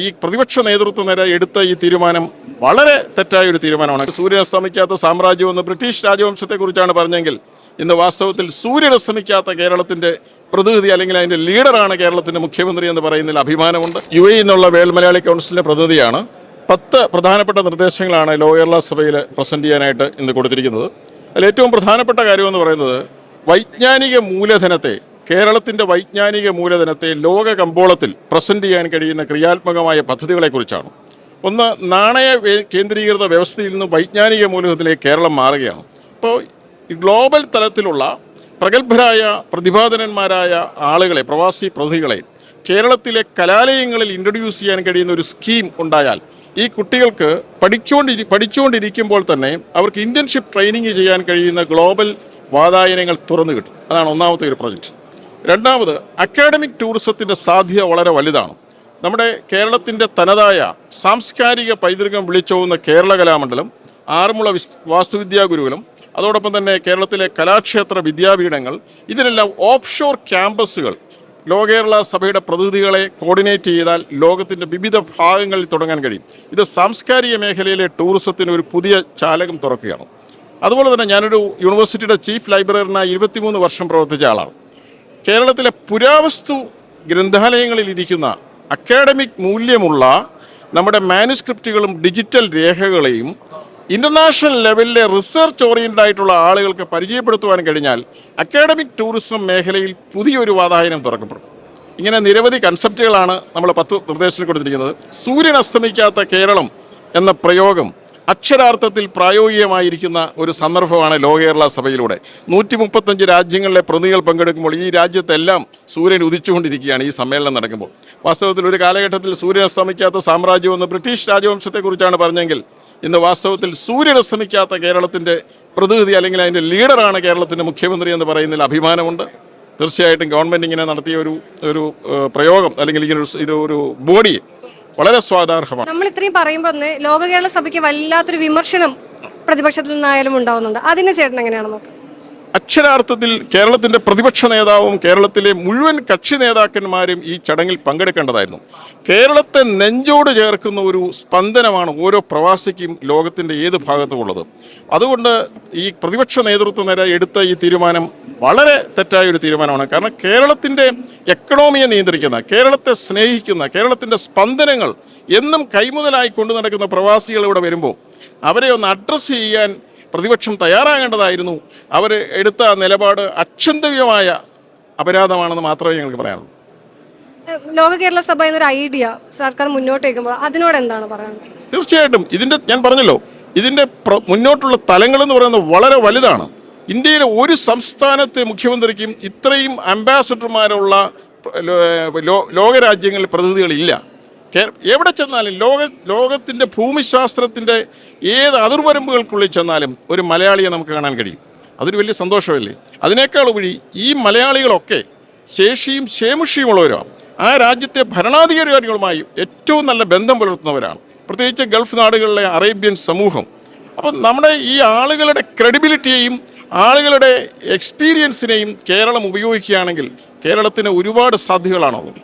ഈ പ്രതിപക്ഷ നേതൃത്വ നിര എടുത്ത ഈ തീരുമാനം വളരെ തെറ്റായ ഒരു തീരുമാനമാണ്. സൂര്യൻ അസ്തമിക്കാത്ത സാമ്രാജ്യം എന്ന് ബ്രിട്ടീഷ് രാജവംശത്തെക്കുറിച്ചാണ് പറഞ്ഞെങ്കിൽ ഇന്ന് വാസ്തവത്തിൽ സൂര്യൻ അസ്തമിക്കാത്ത കേരളത്തിൻ്റെ പ്രതിനിധി അല്ലെങ്കിൽ അതിൻ്റെ ലീഡറാണ് കേരളത്തിൻ്റെ മുഖ്യമന്ത്രി എന്ന് പറയുന്നതിൽ അഭിമാനമുണ്ട്. UAE എന്നുള്ള വേൾഡ് മലയാളി കൗൺസിലിൻ്റെ പ്രതിനിധിയാണ്. 10 പ്രധാനപ്പെട്ട നിർദ്ദേശങ്ങളാണ് ലോ കേരള സഭയിൽ പ്രസൻറ്റ് ചെയ്യാനായിട്ട് ഇന്ന് കൊടുത്തിരിക്കുന്നത്. അതിൽ ഏറ്റവും പ്രധാനപ്പെട്ട കാര്യമെന്ന് പറയുന്നത് വൈജ്ഞാനിക മൂലധനത്തെ, കേരളത്തിൻ്റെ വൈജ്ഞാനിക മൂലധനത്തെ ലോക കമ്പോളത്തിൽ പ്രസൻറ്റ് ചെയ്യാൻ കഴിയുന്ന ക്രിയാത്മകമായ പദ്ധതികളെക്കുറിച്ചാണ്. ഒന്ന്, നാണയ കേന്ദ്രീകൃത വ്യവസ്ഥയിൽ നിന്ന് വൈജ്ഞാനിക മൂലധനത്തിലേക്ക് കേരളം മാറുകയാണ്. ഇപ്പോൾ ഗ്ലോബൽ തലത്തിലുള്ള പ്രഗത്ഭരായ പ്രതിഭാധനന്മാരായ ആളുകളെ, പ്രവാസി പ്രതിനിധികളെ കേരളത്തിലെ കലാലയങ്ങളിൽ ഇൻട്രൊഡ്യൂസ് ചെയ്യാൻ കഴിയുന്ന ഒരു സ്കീം ഉണ്ടായാൽ ഈ കുട്ടികൾക്ക് പഠിച്ചുകൊണ്ടിരിക്കുമ്പോൾ തന്നെ അവർക്ക് ഇന്റേൺഷിപ്പ് ട്രെയിനിങ് ചെയ്യാൻ കഴിയുന്ന ഗ്ലോബൽ വാതായനങ്ങൾ തുറന്നു കിട്ടും. അതാണ് ഒന്നാമത്തെ ഒരു പ്രൊജക്റ്റ്. രണ്ടാമത്, അക്കാഡമിക് ടൂറിസത്തിൻ്റെ സാധ്യത വളരെ വലുതാണ്. നമ്മുടെ കേരളത്തിൻ്റെ തനതായ സാംസ്കാരിക പൈതൃകം വിളിച്ചോതുന്ന കേരള കലാമണ്ഡലം, ആറന്മുള വാസ്തുവിദ്യാ ഗുരുകുലം, അതോടൊപ്പം തന്നെ കേരളത്തിലെ കലാക്ഷേത്ര വിദ്യാപീഠങ്ങൾ, ഇതിനെല്ലാം ഓഫ് ഷോർ ക്യാമ്പസുകൾ ലോ കേരള സഭയുടെ പ്രതിനിധികളെ കോർഡിനേറ്റ് ചെയ്താൽ ലോകത്തിൻ്റെ വിവിധ ഭാഗങ്ങളിൽ തുടങ്ങാൻ കഴിയും. ഇത് സാംസ്കാരിക മേഖലയിലെ ടൂറിസത്തിന് ഒരു പുതിയ ചാലകം തുറക്കുകയാണ്. അതുപോലെ തന്നെ ഞാനൊരു യൂണിവേഴ്സിറ്റിയുടെ ചീഫ് ലൈബ്രറിയനായി 23 വർഷം പ്രവർത്തിച്ച ആളാണ്. കേരളത്തിലെ പുരാവസ്തു ഗ്രന്ഥാലയങ്ങളിൽ ഇരിക്കുന്ന അക്കാഡമിക് മൂല്യമുള്ള നമ്മുടെ മാനുസ്ക്രിപ്റ്റുകളും ഡിജിറ്റൽ രേഖകളെയും ഇൻ്റർനാഷണൽ ലെവലിലെ റിസർച്ച് ഓറിയൻറ്റഡ് ആയിട്ടുള്ള ആളുകൾക്ക് പരിചയപ്പെടുത്തുവാൻ കഴിഞ്ഞാൽ അക്കാഡമിക് ടൂറിസം മേഖലയിൽ പുതിയൊരു വാതായനം തുറക്കപ്പെടും. ഇങ്ങനെ നിരവധി കൺസെപ്റ്റുകളാണ് നമ്മൾ 10 നിർദ്ദേശത്തിൽ കൊടുത്തിരിക്കുന്നത്. സൂര്യൻ അസ്തമിക്കാത്ത കേരളം എന്ന പ്രയോഗം അക്ഷരാർത്ഥത്തിൽ പ്രായോഗികമായിരിക്കുന്ന ഒരു സന്ദർഭമാണ് ലോ കേരള സഭയിലൂടെ. 135 രാജ്യങ്ങളിലെ പ്രതിനിധികൾ പങ്കെടുക്കുമ്പോൾ ഈ രാജ്യത്തെല്ലാം സൂര്യൻ ഉദിച്ചുകൊണ്ടിരിക്കുകയാണ് ഈ സമ്മേളനം നടക്കുമ്പോൾ. വാസ്തവത്തിൽ ഒരു കാലഘട്ടത്തിൽ സൂര്യൻ അസ്തമിക്കാത്ത സാമ്രാജ്യം എന്ന് ബ്രിട്ടീഷ് രാജവംശത്തെക്കുറിച്ചാണ് പറഞ്ഞെങ്കിൽ ഇന്ന് വാസ്തവത്തിൽ സൂര്യൻ അസ്തമിക്കാത്ത കേരളത്തിൻ്റെ പ്രതിനിധി അല്ലെങ്കിൽ അതിൻ്റെ ലീഡറാണ് കേരളത്തിൻ്റെ മുഖ്യമന്ത്രി എന്ന് പറയുന്നതിൽ അഭിമാനമുണ്ട്. തീർച്ചയായിട്ടും ഗവൺമെൻറ് ഇങ്ങനെ നടത്തിയ ഒരു പ്രയോഗം അല്ലെങ്കിൽ ഇങ്ങനെ ഒരു ബോഡി വളരെ സ്വാഗതാർഹമാണ്. നമ്മൾ ഇത്രയും പറയുമ്പോൾ തന്നെ ലോക കേരള സഭയ്ക്ക് വല്ലാത്തൊരു വിമർശനം പ്രതിപക്ഷത്തിൽ നിന്നായാലും ഉണ്ടാവുന്നുണ്ട്. അതിനെ ചേട്ടൻ എങ്ങനെയാണ് നോക്കുന്നത്? അക്ഷരാർത്ഥത്തിൽ കേരളത്തിൻ്റെ പ്രതിപക്ഷ നേതാവും കേരളത്തിലെ മുഴുവൻ കക്ഷി നേതാക്കന്മാരും ഈ ചടങ്ങിൽ പങ്കെടുക്കേണ്ടതായിരുന്നു. കേരളത്തെ നെഞ്ചോട് ചേർക്കുന്ന ഒരു സ്പന്ദനമാണ് ഓരോ പ്രവാസിക്കും ലോകത്തിൻ്റെ ഏത് ഭാഗത്തുമുള്ളത്. അതുകൊണ്ട് ഈ പ്രതിപക്ഷ നേതൃത്വ നിര എടുത്ത ഈ തീരുമാനം വളരെ തെറ്റായ ഒരു തീരുമാനമാണ്. കാരണം കേരളത്തിൻ്റെ എക്കണോമിയെ നിയന്ത്രിക്കുന്ന, കേരളത്തെ സ്നേഹിക്കുന്ന, കേരളത്തിൻ്റെ സ്പന്ദനങ്ങൾ എന്നും കൈമുതലായി കൊണ്ടു നടക്കുന്ന പ്രവാസികൾ ഇവിടെ വരുമ്പോൾ അവരെ ഒന്ന് അഡ്രസ്സ് ചെയ്യാൻ പ്രതിപക്ഷം തയ്യാറാകേണ്ടതായിരുന്നു. അവർ എടുത്ത നിലപാട് അക്ഷന്തവ്യമായ അപരാധമാണെന്ന് മാത്രമേ ഞങ്ങൾക്ക് പറയാനുള്ളൂ. ലോക കേരള സഭ എന്നൊരു ഐഡിയ സർക്കാർ മുന്നോട്ട് വയ്ക്കുമ്പോൾ അതിനോട് എന്താണ് പറയാനുള്ളത്? തീർച്ചയായിട്ടും ഞാൻ പറഞ്ഞല്ലോ, ഇതിൻ്റെ മുന്നോട്ടുള്ള തലങ്ങളെന്ന് പറയുന്നത് വളരെ വലുതാണ്. ഇന്ത്യയിലെ ഒരു സംസ്ഥാനത്തെ മുഖ്യമന്ത്രിക്കും ഇത്രയും അംബാസഡർമാരുള്ള ലോകരാജ്യങ്ങളിൽ പ്രതിനിധികളില്ല. എവിടെ ചെന്നാലും ലോകത്തിൻ്റെ ഭൂമിശാസ്ത്രത്തിൻ്റെ ഏത് അതിർവരമ്പുകൾക്കുള്ളിൽ ചെന്നാലും ഒരു മലയാളിയെ നമുക്ക് കാണാൻ കഴിയും. അതൊരു വലിയ സന്തോഷമല്ലേ? അതിനേക്കാൾ ഉപരി ഈ മലയാളികളൊക്കെ ശേഷിയും ക്ഷേമുഷിയുമുള്ളവരാണ്. ആ രാജ്യത്തെ ഭരണാധികാരികളുമായി ഏറ്റവും നല്ല ബന്ധം പുലർത്തുന്നവരാണ്, പ്രത്യേകിച്ച് ഗൾഫ് നാടുകളിലെ അറേബ്യൻ സമൂഹം. അപ്പം നമ്മുടെ ഈ ആളുകളുടെ ക്രെഡിബിലിറ്റിയെയും ആളുകളുടെ എക്സ്പീരിയൻസിനെയും കേരളം ഉപയോഗിക്കുകയാണെങ്കിൽ കേരളത്തിന് ഒരുപാട് സാധ്യതകളാണുള്ളത്.